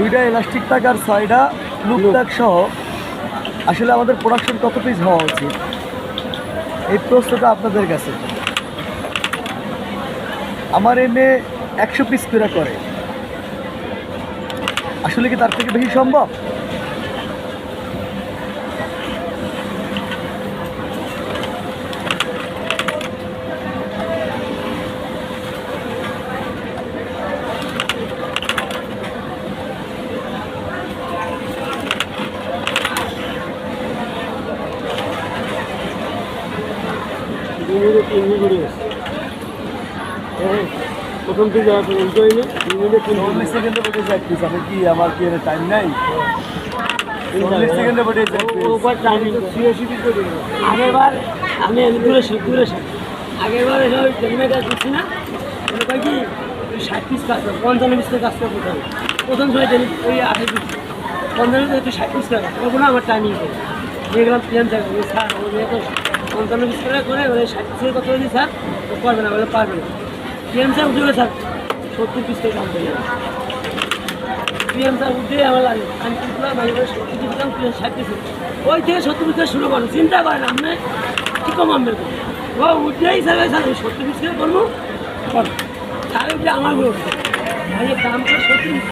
2টা ইলাস্টিক তাক আর 6টা লুপ তাক সহ আসলে আমাদের প্রোডাকশন কত পিস হওয়া উচিত, এই প্রশ্নটা আপনাদের কাছে। আমার এনে 100 পিস করে আসলে কি তার থেকে বেশি সম্ভব? প্রথম থেকে চল্লিশ সেকেন্ডে বটে যাক পিস, আমি কি আমার কি টাইম নাই? 40 সেকেন্ডে বটে যাক আগেরবার আমি আগেরবার দিচ্ছি না, কয় কি 60 পিস কাজ করো, 55 পিস কাজ করো। প্রথম সময় জানি ওই 28 পিস 55 একটু 60 পিস টাকা তখন আমার টাইমিং করে দিয়ে গেলাম প্লেন জায়গা স্যার আমাদের তো 55 পিস টাকা করে 60 পিসের কথা বলছি স্যার ও পারবে না, বলে পারবে না। পিএম স্যার উঠে স্যার 70 পিস করে কাম করে পিএম স্যার উঠে আমার লাগে আমি তুললাম মাঝে মাঝে 70 পিস দাম 60 পিস ওই থেকে 70 পিস শুরু করেন, চিন্তা করেন আপনি কী কম আমি ও উঠলেই স্যার স্যার 70 পিস করে করবো তাহলে উঠে আমার দাম করে 70